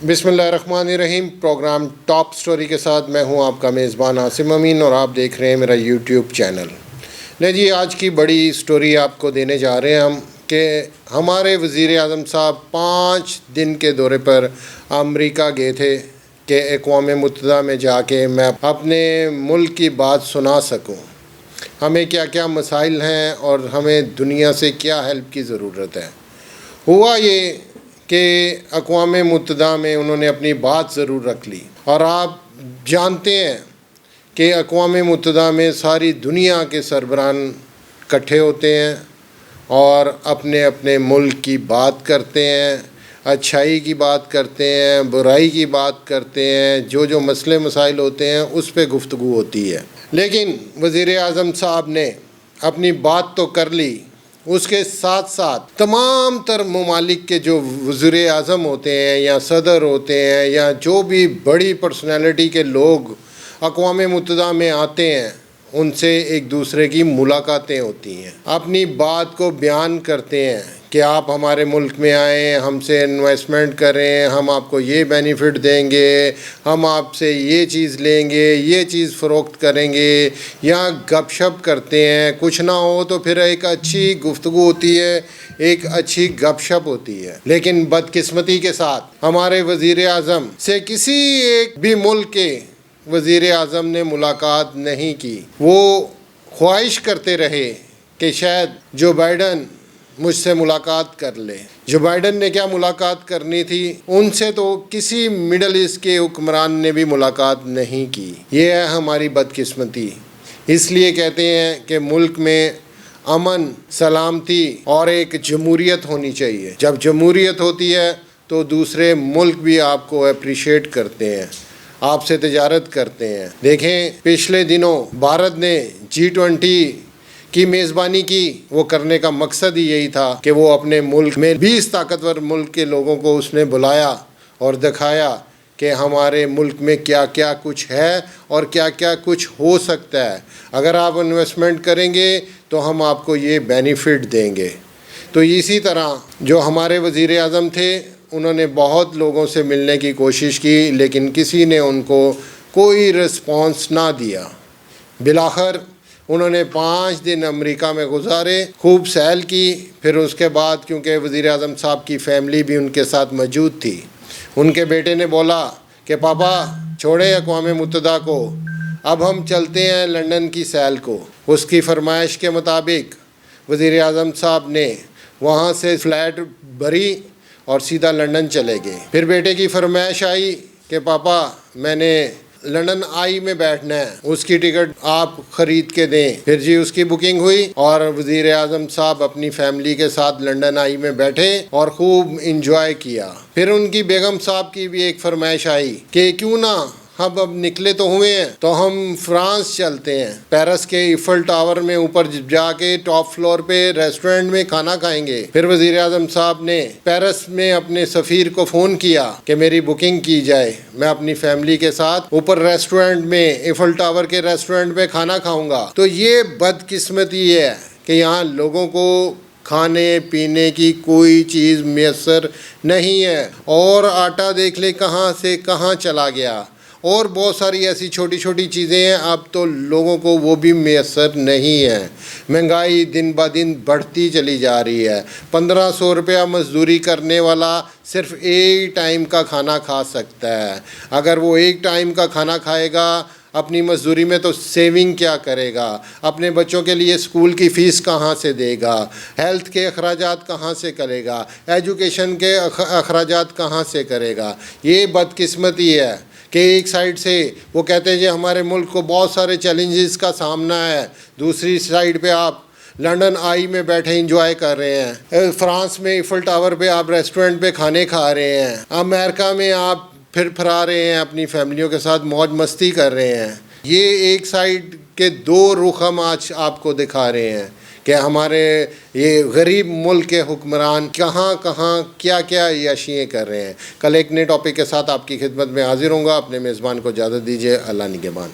بسم اللہ الرحمن الرحیم۔ پروگرام ٹاپ سٹوری کے ساتھ میں ہوں آپ کا میزبان عاصم امین اور آپ دیکھ رہے ہیں میرا یوٹیوب چینل۔ نہیں جی، آج کی بڑی سٹوری آپ کو دینے جا رہے ہیں ہم کہ ہمارے وزیر اعظم صاحب 5 دن کے دورے پر امریکہ گئے تھے کہ اقوام متحدہ میں جا کے میں اپنے ملک کی بات سنا سکوں، ہمیں کیا کیا مسائل ہیں اور ہمیں دنیا سے کیا ہیلپ کی ضرورت ہے۔ ہوا یہ کہ اقوام متحدہ میں انہوں نے اپنی بات ضرور رکھ لی، اور آپ جانتے ہیں کہ اقوام متحدہ میں ساری دنیا کے سربراہان اکٹھے ہوتے ہیں اور اپنے اپنے ملک کی بات کرتے ہیں، اچھائی کی بات کرتے ہیں، برائی کی بات کرتے ہیں، جو مسئلے مسائل ہوتے ہیں اس پہ گفتگو ہوتی ہے۔ لیکن وزیر اعظم صاحب نے اپنی بات تو کر لی، اس کے ساتھ ساتھ تمام تر ممالک کے جو وزیر اعظم ہوتے ہیں یا صدر ہوتے ہیں یا جو بھی بڑی پرسنالٹی کے لوگ اقوام متحدہ میں آتے ہیں، ان سے ایک دوسرے کی ملاقاتیں ہوتی ہیں، اپنی بات کو بیان کرتے ہیں کہ آپ ہمارے ملک میں آئیں، ہم سے انویسٹمنٹ کریں، ہم آپ کو یہ بینیفٹ دیں گے، ہم آپ سے یہ چیز لیں گے، یہ چیز فروخت کریں گے، یا گپ شپ کرتے ہیں۔ کچھ نہ ہو تو پھر ایک اچھی گفتگو ہوتی ہے، ایک اچھی گپ شپ ہوتی ہے۔ لیکن بدقسمتی کے ساتھ ہمارے وزیر اعظم سے کسی ایک بھی ملک کے وزیر اعظم نے ملاقات نہیں کی۔ وہ خواہش کرتے رہے کہ شاید جو بائیڈن مجھ سے ملاقات کر لے۔ جو بائیڈن نے کیا ملاقات کرنی تھی، ان سے تو کسی مڈل ایسٹ کے حکمران نے بھی ملاقات نہیں کی۔ یہ ہے ہماری بدقسمتی۔ اس لیے کہتے ہیں کہ ملک میں امن، سلامتی اور ایک جمہوریت ہونی چاہیے۔ جب جمہوریت ہوتی ہے تو دوسرے ملک بھی آپ کو اپریشیٹ کرتے ہیں، آپ سے تجارت کرتے ہیں۔ دیکھیں، پچھلے دنوں بھارت نے G20 کی میزبانی کی۔ وہ کرنے کا مقصد ہی یہی تھا کہ وہ اپنے ملک میں 20 طاقتور ملک کے لوگوں کو اس نے بلایا اور دکھایا کہ ہمارے ملک میں کیا کیا کچھ ہے اور کیا کیا کچھ ہو سکتا ہے۔ اگر آپ انویسٹمنٹ کریں گے تو ہم آپ کو یہ بینیفٹ دیں گے۔ تو اسی طرح جو ہمارے وزیر اعظم تھے، انہوں نے بہت لوگوں سے ملنے کی کوشش کی، لیکن کسی نے ان کو کوئی رسپانس نہ دیا۔ بالآخر انہوں نے 5 دن امریکہ میں گزارے، خوب سیل کی۔ پھر اس کے بعد کیونکہ وزیر اعظم صاحب کی فیملی بھی ان کے ساتھ موجود تھی، ان کے بیٹے نے بولا کہ پاپا چھوڑیں اقوام متحدہ کو، اب ہم چلتے ہیں لنڈن کی سیل کو۔ اس کی فرمائش کے مطابق وزیر اعظم صاحب نے وہاں سے فلائٹ بھری اور سیدھا لنڈن چلے گئے۔ پھر بیٹے کی فرمائش آئی کہ پاپا میں نے لنڈن آئی میں بیٹھنا ہے، اس کی ٹکٹ آپ خرید کے دیں۔ پھر جی اس کی بکنگ ہوئی اور وزیر اعظم صاحب اپنی فیملی کے ساتھ لنڈن آئی میں بیٹھے اور خوب انجوائے کیا۔ پھر ان کی بیگم صاحب کی بھی ایک فرمائش آئی کہ کیوں نہ ہم اب نکلے تو ہوئے ہیں تو ہم فرانس چلتے ہیں، پیرس کے ایفل ٹاور میں اوپر جا کے ٹاپ فلور پہ ریسٹورنٹ میں کھانا کھائیں گے۔ پھر وزیر اعظم صاحب نے پیرس میں اپنے سفیر کو فون کیا کہ میری بکنگ کی جائے، میں اپنی فیملی کے ساتھ اوپر ریسٹورنٹ میں ایفل ٹاور کے ریسٹورنٹ میں کھانا کھاؤں گا۔ تو یہ بدقسمتی ہے کہ یہاں لوگوں کو کھانے پینے کی کوئی چیز میسر نہیں ہے، اور آٹا دیکھ لے کہاں سے کہاں چلا گیا، اور بہت ساری ایسی چھوٹی چھوٹی چیزیں ہیں، اب تو لوگوں کو وہ بھی میسر نہیں ہے۔ مہنگائی دن بہ دن بڑھتی چلی جا رہی ہے۔ 1500 روپیہ مزدوری کرنے والا صرف ایک ٹائم کا کھانا کھا سکتا ہے۔ اگر وہ ایک ٹائم کا کھانا کھائے گا اپنی مزدوری میں تو سیونگ کیا کرے گا؟ اپنے بچوں کے لیے اسکول کی فیس کہاں سے دے گا؟ ہیلتھ کے اخراجات کہاں سے کرے گا؟ ایجوکیشن کے اخراجات کہاں سے کرے گا؟ یہ بدقسمتی ہے کہ ایک سائیڈ سے وہ کہتے ہیں جی ہمارے ملک کو بہت سارے چیلنجز کا سامنا ہے، دوسری سائیڈ پہ آپ لنڈن آئی میں بیٹھے انجوائے کر رہے ہیں، فرانس میں ایفل ٹاور پہ آپ ریسٹورنٹ پہ کھانے کھا رہے ہیں، امریکہ میں آپ پھرا رہے ہیں، اپنی فیملیوں کے ساتھ موج مستی کر رہے ہیں۔ یہ ایک سائیڈ کے 2 رخ ہم آج آپ کو دکھا رہے ہیں کہ ہمارے یہ غریب ملک کے حکمران کہاں کہاں کیا کیا عیاشیاں کر رہے ہیں۔ کل ایک نئے ٹاپک کے ساتھ آپ کی خدمت میں حاضر ہوں گا۔ اپنے میزبان کو اجازت دیجیے۔ اللہ نگہبان۔